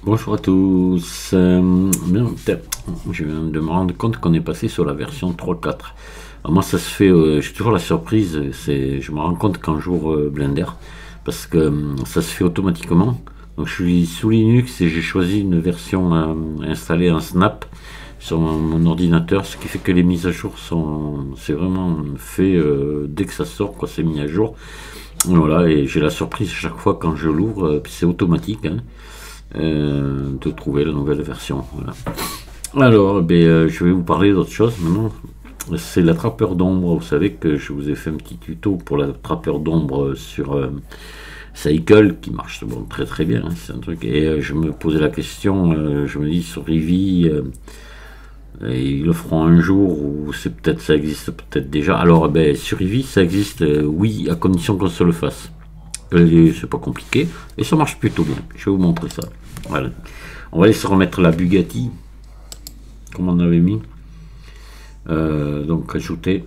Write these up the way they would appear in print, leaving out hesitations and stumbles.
Bonjour à tous. Bien, je viens de me rendre compte qu'on est passé sur la version 3.4. Alors moi, ça se fait, j'ai toujours la surprise, je me rends compte quand j'ouvre Blender, parce que ça se fait automatiquement. Donc je suis sous Linux et j'ai choisi une version installée en Snap sur mon ordinateur, ce qui fait que les mises à jour c'est vraiment fait dès que ça sort, quoi, c'est mis à jour. Voilà, et j'ai la surprise chaque fois quand je l'ouvre, puis c'est automatique, hein, de trouver la nouvelle version. Voilà. Alors, je vais vous parler d'autre chose maintenant. C'est l'attrapeur d'ombre. Vous savez que je vous ai fait un petit tuto pour l'attrapeur d'ombre sur Cycle qui marche bon, très très bien. Hein, c'est un truc. Et je me posais la question, je me dis sur Eevee, ils le feront un jour ou c'est peut-être ça existe peut-être déjà. Alors, sur Eevee, ça existe, oui, à condition qu'on se le fasse. C'est pas compliqué et ça marche plutôt bien. Je vais vous montrer ça. Voilà. On va aller se remettre la Bugatti comme on avait mis. Donc ajouter.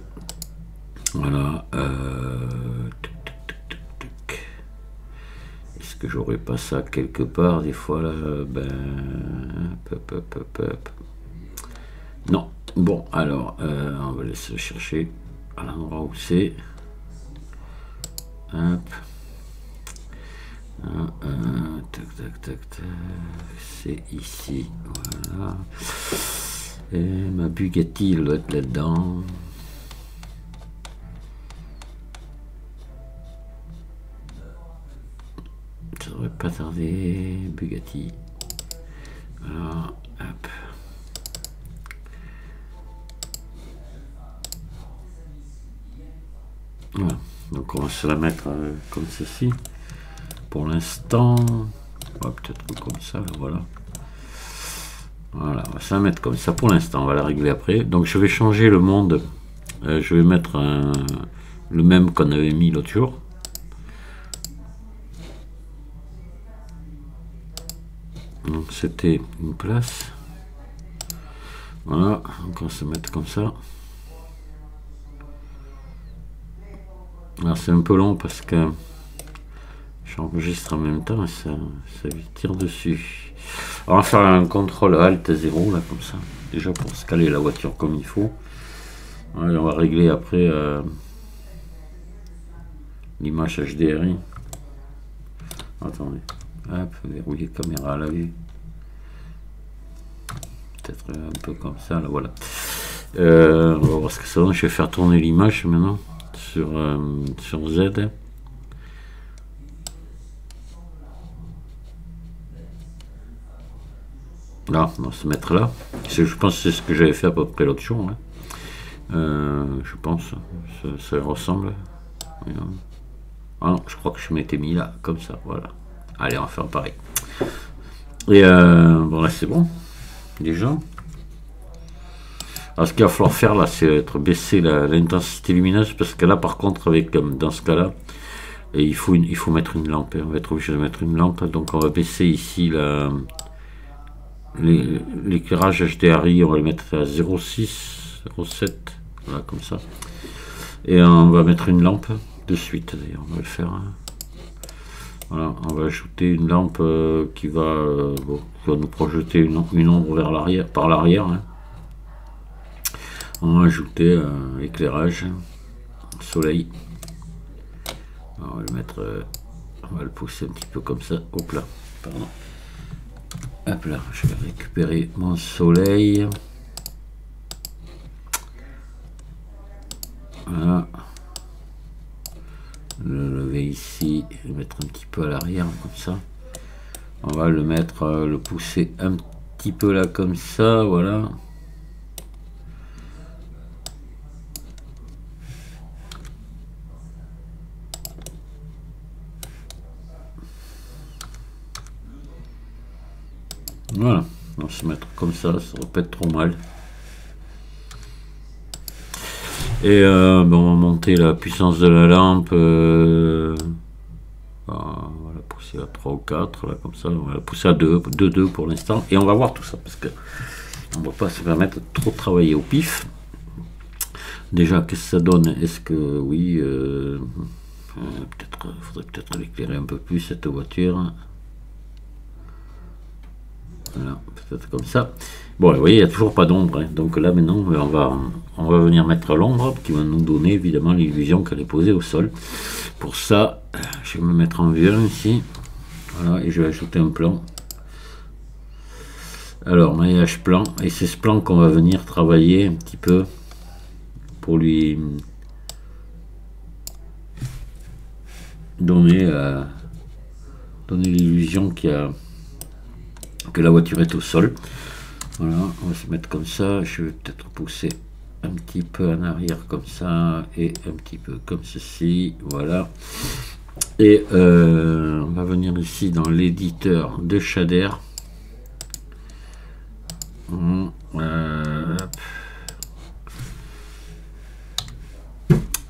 Voilà. Est-ce que j'aurais pas ça quelque part des fois là? Non. Bon, alors on va laisser chercher à l'endroit où c'est. Hop. Tac. C'est ici. Voilà. Et ma Bugatti, elle doit être là-dedans. Ça devrait pas tarder. Bugatti. Voilà. Hop. Voilà. Donc on va se la mettre comme ceci. Pour l'instant, peut-être comme ça, voilà. Voilà, on va se la mettre comme ça pour l'instant, on va la régler après. Donc je vais changer le monde, je vais mettre le même qu'on avait mis l'autre jour. Donc c'était une place. Voilà, donc on va se mettre comme ça. Alors c'est un peu long parce que j'enregistre en même temps et ça lui tire dessus. Alors on va faire un contrôle Alt 0 là comme ça, déjà pour scaler la voiture comme il faut. Voilà, on va régler après l'image HDRI. Attendez, hop, verrouiller caméra à la vue. Peut-être un peu comme ça, là voilà. On va voir ce que ça donne. Je vais faire tourner l'image maintenant sur Z. Là, on va se mettre là. Je pense que c'est ce que j'avais fait à peu près l'autre jour. Hein. Je pense, ça ressemble. Ah, je crois que je m'étais mis là, comme ça, voilà. Allez, on va faire pareil. Et bon, là c'est bon, déjà. Alors ce qu'il va falloir faire là, c'est baisser l'intensité lumineuse, parce que là par contre, dans ce cas-là, il faut mettre une lampe. On va être obligé de mettre une lampe, donc on va baisser ici l'éclairage HDRI, on va le mettre à 0,6, 0,7, voilà comme ça. Et on va mettre une lampe de suite, d'ailleurs, on va le faire. Voilà, on va ajouter une lampe qui va nous projeter une ombre vers l'arrière, par l'arrière. Hein. On va ajouter éclairage, soleil. Alors, on va le mettre, on va le pousser un petit peu comme ça. Hop là, pardon. Hop là, je vais récupérer mon soleil. Voilà. Le lever ici, le mettre un petit peu à l'arrière comme ça. On va le mettre, le pousser un petit peu là comme ça, voilà. Voilà, on va se mettre comme ça va pas être trop mal. Et on va monter la puissance de la lampe. On va la pousser à 3 ou 4, là, comme ça. On va la pousser à 2 pour l'instant. Et on va voir tout ça, parce que on ne va pas se permettre de trop travailler au pif. Déjà, qu'est-ce que ça donne? Est-ce que, oui, faudrait peut-être l'éclairer un peu plus, cette voiture. Voilà, peut-être comme ça. Bon, vous voyez, il n'y a toujours pas d'ombre. Hein. Donc là, maintenant, on va venir mettre l'ombre qui va nous donner évidemment l'illusion qu'elle est posée au sol. Pour ça, je vais me mettre en vue ici. Voilà, et je vais ajouter un plan. Alors, maillage plan. Et c'est ce plan qu'on va venir travailler un petit peu pour lui donner l'illusion que la voiture est au sol. Voilà, on va se mettre comme ça. Je vais peut-être pousser un petit peu en arrière comme ça et un petit peu comme ceci. Voilà. Et on va venir ici dans l'éditeur de shader.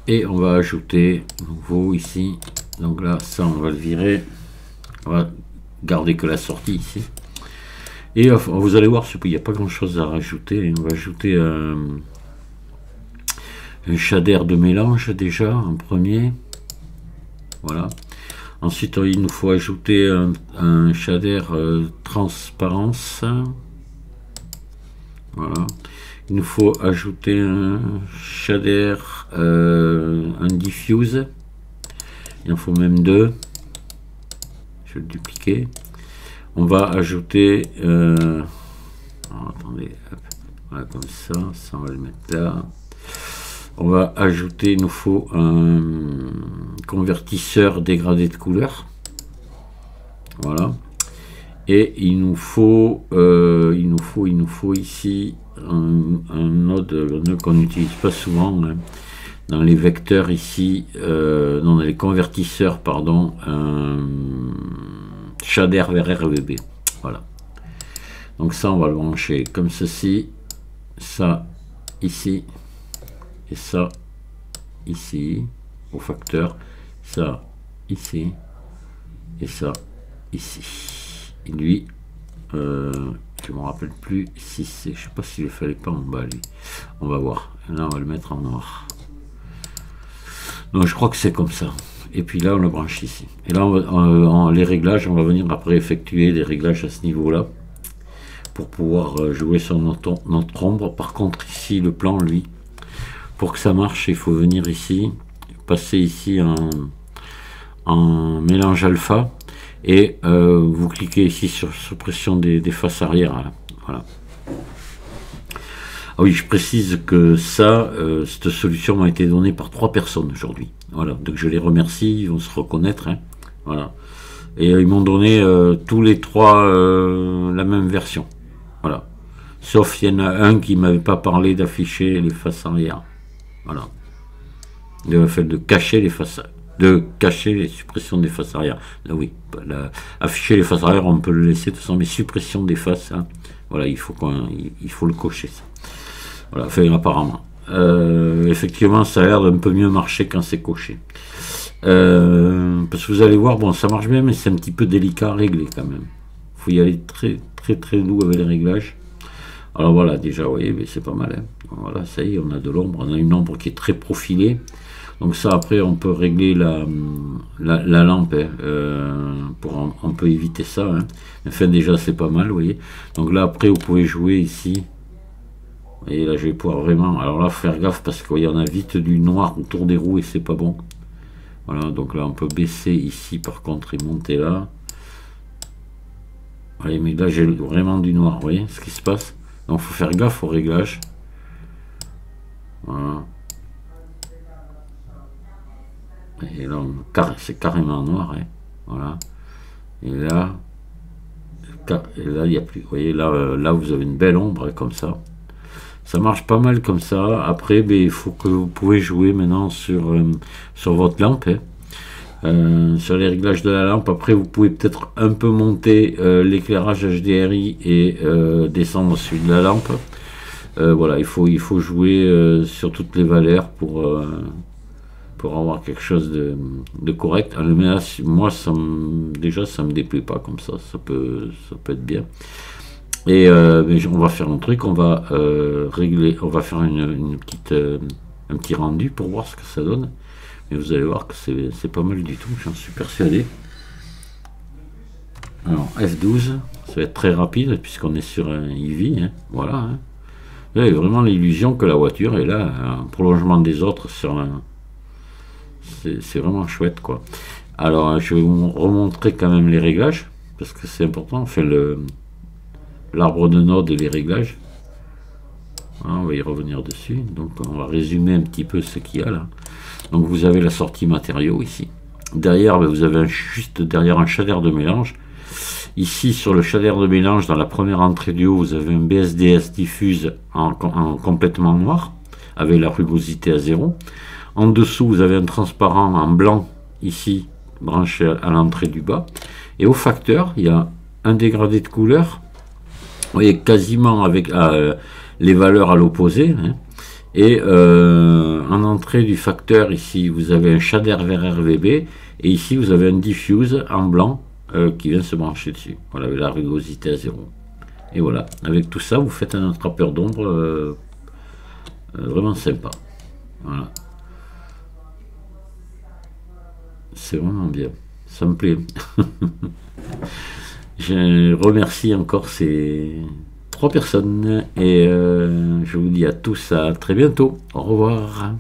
Et on va ajouter nouveau ici. Donc là, ça, on va le virer. On va garder que la sortie ici. Et vous allez voir, il n'y a pas grand chose à rajouter. On va ajouter un shader de mélange déjà en premier. Voilà. Ensuite, il nous faut ajouter un shader transparence. Voilà. Il nous faut ajouter un shader, un diffuse. Il en faut même deux. Je vais le dupliquer. On va ajouter, attendez, hop, voilà, comme ça, on va le mettre là. On va ajouter, il nous faut un convertisseur dégradé de couleur. Voilà. Et il nous faut ici un node qu'on n'utilise pas souvent hein, dans les vecteurs ici, non, dans les convertisseurs, pardon, shader vers RGB. Voilà. Donc ça, on va le brancher comme ceci, ça ici, et ça ici, au facteur, ça ici, et ça ici. Et lui, je me rappelle plus si c'est, je sais pas s'il le fallait pas en bas lui. On va voir. Là, on va le mettre en noir. Donc je crois que c'est comme ça. Et puis là, on le branche ici. Et là, les réglages, on va venir après effectuer des réglages à ce niveau-là pour pouvoir jouer sur notre ombre. Par contre, ici, le plan, lui, pour que ça marche, il faut venir ici, passer ici en mélange alpha. Et vous cliquez ici sur suppression des faces arrière. Là. Voilà. Ah oui, je précise que ça, cette solution m'a été donnée par 3 personnes aujourd'hui. Voilà, donc je les remercie, ils vont se reconnaître. Hein. Voilà. Et ils m'ont donné tous les 3 la même version. Voilà. Sauf il y en a un qui m'avait pas parlé d'afficher les faces arrière. Voilà. Le fait de cacher les faces arrière. De cacher les suppressions des faces arrière. Là oui, afficher les faces arrière, on peut le laisser de toute façon, mais suppression des faces, hein, voilà, il faut le cocher. Ça. Voilà, enfin, apparemment. Effectivement, ça a l'air d'un peu mieux marcher quand c'est coché. Parce que vous allez voir, bon, ça marche bien, mais c'est un petit peu délicat à régler quand même. Il faut y aller très très très doux avec les réglages. Alors voilà, déjà, vous voyez, c'est pas mal. Hein. Voilà, ça y est, on a de l'ombre, on a une ombre qui est très profilée. Donc ça, après, on peut régler la lampe, hein, on peut éviter ça. Hein. Enfin, déjà, c'est pas mal, vous voyez. Donc là, après, vous pouvez jouer ici. Et là, je vais pouvoir vraiment... Alors là, faire gaffe, parce qu'il y en a vite du noir autour des roues et c'est pas bon. Voilà, donc là, on peut baisser ici, par contre, et monter là. Vous voyez, mais là, j'ai vraiment du noir, vous voyez ce qui se passe. Donc, il faut faire gaffe au réglage. Voilà. Et là, c'est carrément noir. Hein. Voilà. Et là, il n'y a plus. Vous voyez, là, vous avez une belle ombre comme ça. Ça marche pas mal comme ça. Après, il faut que vous pouvez jouer maintenant sur votre lampe. Hein. Sur les réglages de la lampe. Après, vous pouvez peut-être un peu monter l'éclairage HDRI et descendre celui de la lampe. Voilà, il faut jouer sur toutes les valeurs pour avoir quelque chose de correct. Mais là, moi, déjà, ça me déplaît pas comme ça. Ça peut être bien. Et mais on va faire un truc. On va régler. On va faire un petit rendu pour voir ce que ça donne. Et vous allez voir que c'est pas mal du tout. J'en suis persuadé. Alors F12, ça va être très rapide puisqu'on est sur un EV, hein. Voilà, hein. Vous avez vraiment l'illusion que la voiture est là, un prolongement des autres sur la... C'est vraiment chouette, quoi. Alors je vais vous remontrer quand même les réglages parce que c'est important. On fait l'arbre de nodes et les réglages. Voilà, on va y revenir dessus. Donc on va résumer un petit peu ce qu'il y a là. Donc vous avez la sortie matériaux ici. Derrière, vous avez juste derrière un shader de mélange. Ici, sur le shader de mélange, dans la première entrée du haut, vous avez un BSDS diffuse en complètement noir, avec la rugosité à 0. En dessous, vous avez un transparent en blanc, ici, branché à l'entrée du bas. Et au facteur, il y a un dégradé de couleur, vous voyez, quasiment avec les valeurs à l'opposé, hein. Et en entrée du facteur, ici, vous avez un shader vers RVB, et ici, vous avez un diffuse en blanc qui vient se brancher dessus. Voilà, avec la rugosité à 0. Et voilà, avec tout ça, vous faites un attrapeur d'ombre vraiment sympa. Voilà. C'est vraiment bien. Ça me plaît. Je remercie encore ces 3 personnes et je vous dis à tous à très bientôt. Au revoir.